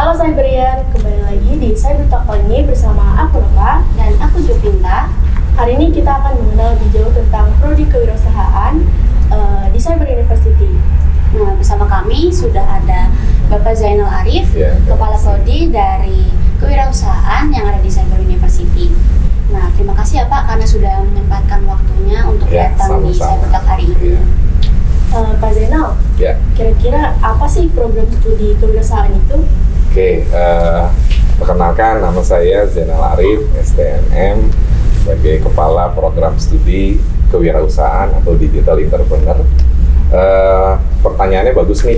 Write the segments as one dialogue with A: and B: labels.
A: Halo Cyberian, kembali lagi di Cyber Talk kali ini bersama aku Nova
B: Dan aku Jovinta.
A: Hari ini kita akan mengenal lebih jauh tentang prodi kewirausahaan di Cyber University.
B: Nah, bersama kami sudah ada Bapak Zainal Arif, Kepala Prodi dari Kewirausahaan yang ada di Cyber University. Nah, terima kasih ya Pak karena sudah menyempatkan waktunya untuk datang di Cyber Talk hari ini.
A: Pak Zainal, kira-kira apa sih program studi kewirausahaan itu?
C: Perkenalkan, nama saya Zainal Arif, STMM, sebagai Kepala Program Studi Kewirausahaan atau Digital Entrepreneur. Pertanyaannya bagus nih.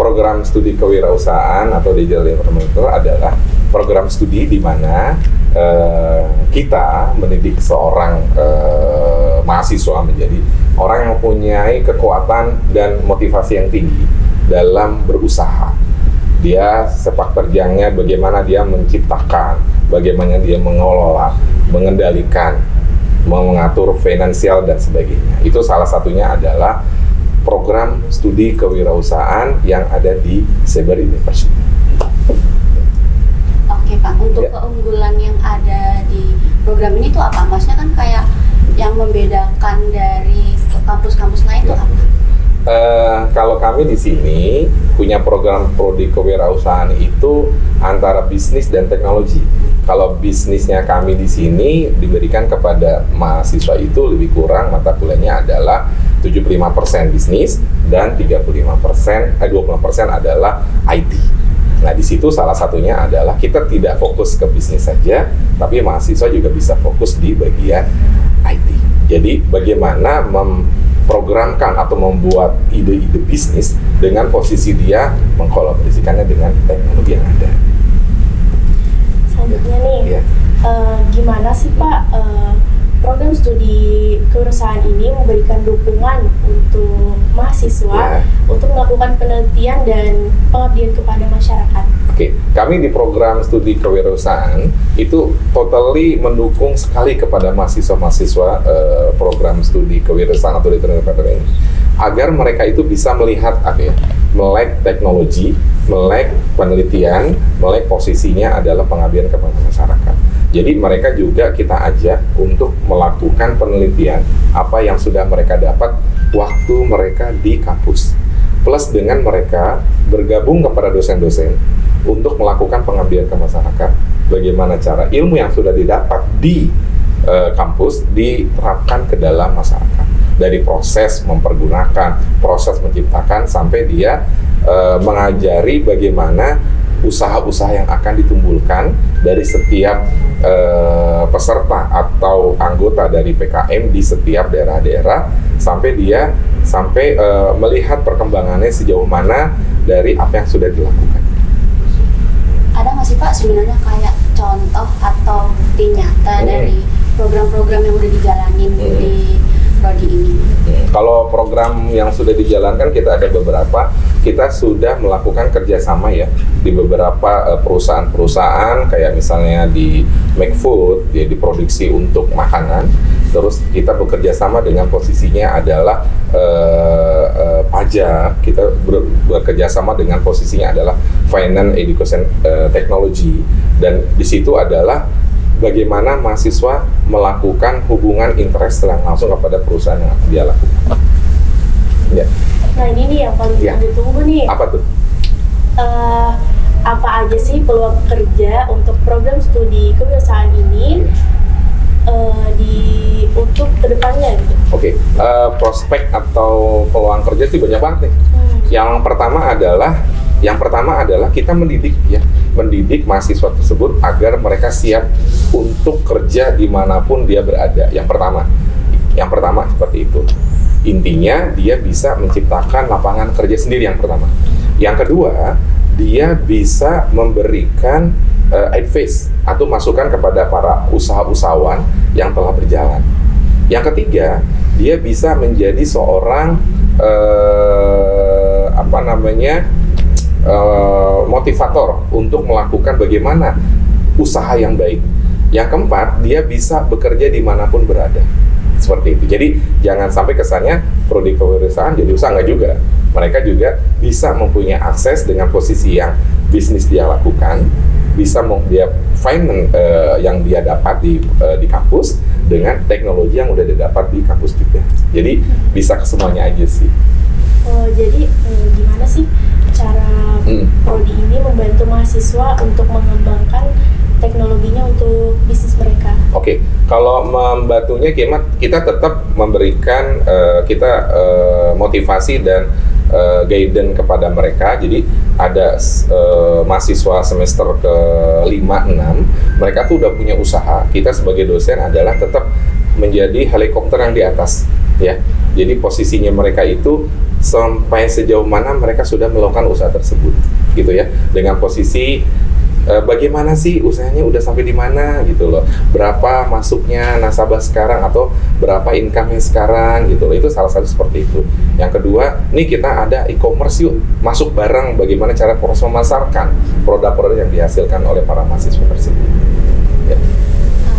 C: Program studi kewirausahaan atau Digital Entrepreneur adalah program studi di mana kita mendidik seorang mahasiswa menjadi orang yang mempunyai kekuatan dan motivasi yang tinggi dalam berusaha. Dia sepak terjangnya bagaimana dia menciptakan, bagaimana dia mengelola, mengendalikan, mengatur finansial dan sebagainya. Itu salah satunya adalah program studi kewirausahaan yang ada di Cyber University.
B: Oke Pak, untuk keunggulan yang ada di program ini tuh apa? Maksudnya kan kayak yang membedakan dari kampus-kampus lain tuh apa?
C: Kalau kami di sini punya program prodi kewirausahaan itu antara bisnis dan teknologi. Kalau bisnisnya kami di sini diberikan kepada mahasiswa itu lebih kurang mata kuliahnya adalah 75% bisnis dan 20% adalah IT. Nah, di situ salah satunya adalah kita tidak fokus ke bisnis saja, tapi mahasiswa juga bisa fokus di bagian IT. Jadi bagaimana memprogramkan atau membuat ide-ide bisnis dengan posisi dia mengkolaborasikannya dengan teknologi yang ada.
A: Selanjutnya nih, gimana sih Pak program studi kewirausahaan ini memberikan dukungan untuk mahasiswa untuk melakukan penelitian dan pengabdian kepada masyarakat?
C: Kami di program studi kewirausahaan itu totally mendukung sekali kepada mahasiswa-mahasiswa program studi kewirausahaan atau entrepreneur ini agar mereka itu bisa melihat melek teknologi, melek penelitian, melek posisinya adalah pengabdian kepada masyarakat. Jadi mereka juga kita ajak untuk melakukan penelitian apa yang sudah mereka dapat waktu mereka di kampus. Plus dengan mereka bergabung kepada dosen-dosen untuk melakukan pengabdian ke masyarakat. Bagaimana cara ilmu yang sudah didapat di kampus diterapkan ke dalam masyarakat. Dari proses mempergunakan, proses menciptakan, sampai dia mengajari bagaimana usaha-usaha yang akan ditimbulkan dari setiap peserta atau anggota dari PKM di setiap daerah-daerah sampai melihat perkembangannya sejauh mana dari apa yang sudah dilakukan.
B: Ada nggak sih Pak sebenarnya kayak contoh atau bukti nyata dari program-program yang udah dijalanin di prodi ini?
C: Kalau program yang sudah dijalankan kita ada beberapa. Kita sudah melakukan kerjasama ya di beberapa perusahaan-perusahaan kayak misalnya di McFood, dia diproduksi untuk makanan. Terus kita bekerja sama dengan posisinya adalah pajak. Kita bekerja sama dengan posisinya adalah finance education technology, dan di situ adalah bagaimana mahasiswa melakukan hubungan interest langsung kepada perusahaan yang dia lakukan.
A: Nah, ini nih yang paling ditunggu nih.
C: Apa tuh?
A: Apa aja sih peluang kerja untuk program studi kewirausahaan ini untuk kedepannya gitu?
C: Prospek atau peluang kerja sih banyak banget nih. Yang pertama adalah kita mendidik mahasiswa tersebut agar mereka siap untuk kerja dimanapun dia berada. Yang pertama seperti itu. Intinya dia bisa menciptakan lapangan kerja sendiri yang pertama. Yang kedua, dia bisa memberikan advice atau masukan kepada para usahawan yang telah berjalan. Yang ketiga, dia bisa menjadi seorang motivator untuk melakukan bagaimana usaha yang baik. Yang keempat, dia bisa bekerja dimanapun berada. Seperti itu. Jadi jangan sampai kesannya prodi kewirausahaan jadi usaha, enggak juga. mereka juga bisa mempunyai akses dengan posisi yang bisnis dia lakukan, bisa dia find yang dia dapat di kampus dengan teknologi yang udah dia dapat di kampus juga. Jadi bisa ke semuanya aja sih.
A: Oh, jadi gimana sih cara prodi ini membantu mahasiswa untuk mengembangkan teknologinya untuk bisnis mereka?
C: Oke, kalau membantunya kita tetap memberikan motivasi dan guidance kepada mereka. Jadi ada mahasiswa semester ke-5-6, mereka tuh udah punya usaha. Kita sebagai dosen adalah tetap menjadi helikopter yang di atas, ya. Jadi posisinya mereka itu sampai sejauh mana mereka sudah melakukan usaha tersebut, gitu ya. Dengan posisi bagaimana sih usahanya udah sampai di mana gitu loh, berapa masuknya nasabah sekarang atau berapa income-nya sekarang gitu loh. Itu salah satu seperti itu. Yang kedua, nih kita ada e-commerce, yuk masuk bareng, bagaimana cara proses memasarkan produk-produk yang dihasilkan oleh para mahasiswa tersebut ya.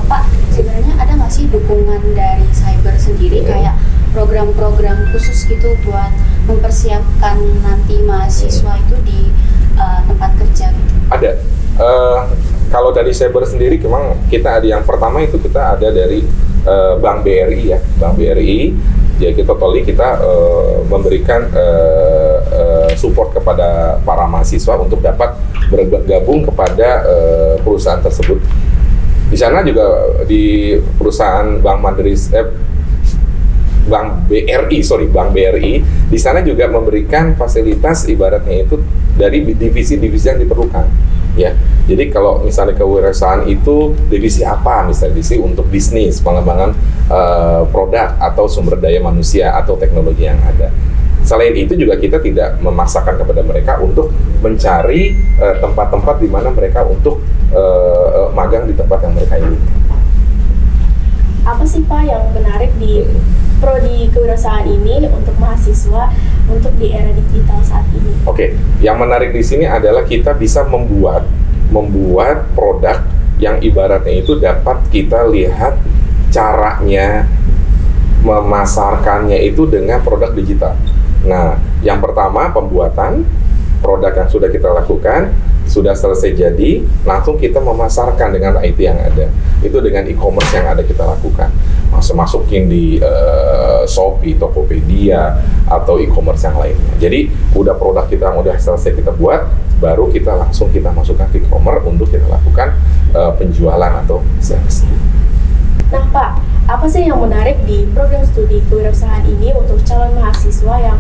B: Pak, sebenarnya ada nggak sih dukungan dari cyber sendiri kayak program-program khusus gitu buat mempersiapkan nanti mahasiswa itu di tempat kerja gitu?
C: Ada. Kalau dari cyber sendiri, memang kita ada yang pertama itu kita ada dari Bank BRI ya, Bank BRI. Jadi kita memberikan support kepada para mahasiswa untuk dapat bergabung kepada perusahaan tersebut. Di sana juga di perusahaan Bank BRI, di sana juga memberikan fasilitas ibaratnya itu dari divisi-divisi yang diperlukan, ya. Jadi kalau misalnya kewirausahaan itu divisi apa, misalnya divisi untuk bisnis, pengembangan produk atau sumber daya manusia atau teknologi yang ada. Selain itu juga kita tidak memaksakan kepada mereka untuk mencari tempat-tempat di mana mereka untuk magang di tempat yang mereka inginkan.
A: Apa sih Pak yang menarik di prodi kewirausahaan ini untuk mahasiswa untuk di era digital saat ini?
C: Oke, yang menarik di sini adalah kita bisa membuat produk yang ibaratnya itu dapat kita lihat caranya memasarkannya itu dengan produk digital. Nah, yang pertama pembuatan produk yang sudah kita lakukan, sudah selesai jadi, langsung kita memasarkan dengan IT yang ada. Itu dengan e-commerce yang ada kita lakukan. Masukin di Shopee, Tokopedia, atau e-commerce yang lainnya. Jadi, udah produk kita yang udah selesai kita buat, baru kita langsung kita masukkan ke e-commerce untuk kita lakukan penjualan atau sales.
A: Nah Pak, apa sih yang menarik di program studi kewirausahaan ini untuk calon mahasiswa yang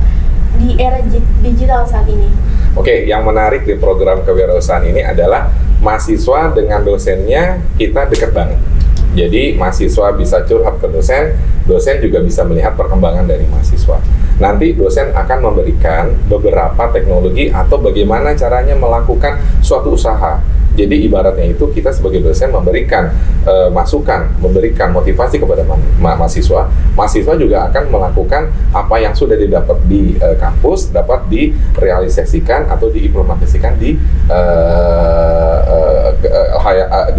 A: di era digital saat ini?
C: Oke, yang menarik di program kewirausahaan ini adalah mahasiswa dengan dosennya kita dekat banget. Jadi mahasiswa bisa curhat ke dosen, dosen juga bisa melihat perkembangan dari mahasiswa. Nanti dosen akan memberikan beberapa teknologi atau bagaimana caranya melakukan suatu usaha. Jadi ibaratnya itu kita sebagai dosen memberikan masukan, memberikan motivasi kepada mahasiswa. Mahasiswa juga akan melakukan apa yang sudah didapat di kampus, dapat direalisasikan atau diimplementasikan di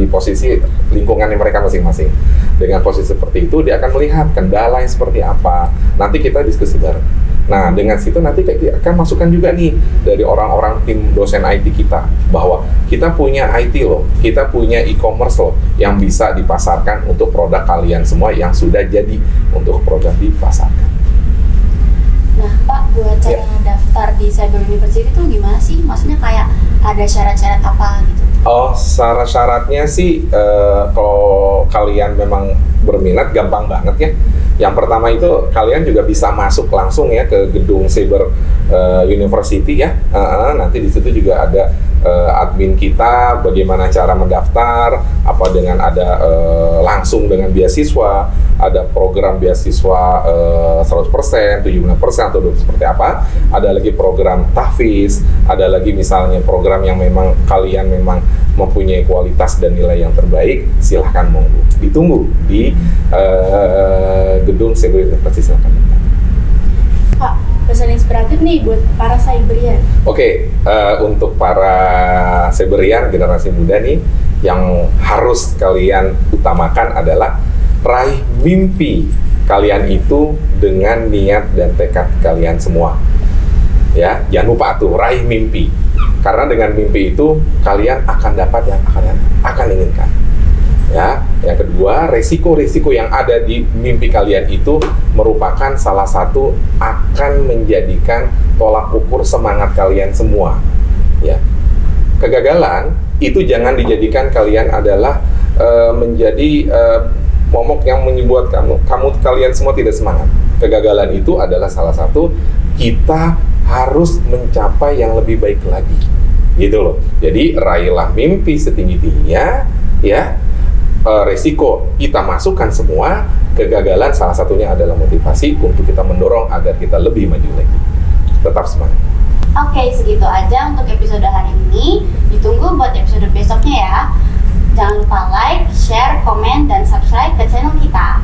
C: posisi lingkungan mereka masing-masing. Dengan posisi seperti itu, dia akan melihat kendala yang seperti apa. Nanti kita diskusi bareng. Nah, dengan situ nanti kita akan masukkan juga nih dari orang-orang tim dosen IT kita bahwa kita punya IT loh, kita punya e-commerce loh yang bisa dipasarkan untuk produk kalian semua yang sudah jadi untuk produk dipasarkan.
B: Nah, Pak, buat cara daftar di Cyber University itu gimana sih? Maksudnya kayak ada syarat-syarat apa gitu?
C: Oh, syarat-syaratnya sih kalau kalian memang berminat gampang banget ya. Yang pertama itu kalian juga bisa masuk langsung ya ke gedung Cyber University ya. Nanti di situ juga ada admin kita, bagaimana cara mendaftar, apa dengan ada langsung dengan beasiswa, ada program beasiswa 100%, 75% atau 20% seperti apa. Ada lagi program tahfiz, ada lagi misalnya program yang memang kalian memang mempunyai kualitas dan nilai yang terbaik, silahkan monggo. Ditunggu di gedung Cyber University, silahkan.
A: Pak, pesan inspiratif nih buat para Cyberian.
C: Oke, untuk para Cyberian generasi muda nih, yang harus kalian utamakan adalah raih mimpi kalian itu dengan niat dan tekad kalian semua. Ya, jangan lupa tuh raih mimpi. Karena dengan mimpi itu kalian akan dapat yang kalian akan inginkan. Ya, yang kedua, resiko-resiko yang ada di mimpi kalian itu merupakan salah satu akan menjadikan tolak ukur semangat kalian semua. Ya, kegagalan itu jangan dijadikan kalian adalah menjadi momok yang membuat kalian semua tidak semangat. Kegagalan itu adalah salah satu kita harus mencapai yang lebih baik lagi, gitu loh. Jadi raihlah mimpi setinggi-tingginya, ya. Resiko kita masukkan semua. Kegagalan salah satunya adalah motivasi untuk kita mendorong agar kita lebih maju lagi. Tetap semangat.
B: Oke, segitu aja untuk episode hari ini. Ditunggu buat episode besoknya ya. Jangan lupa like, share, komen, dan subscribe ke channel kita.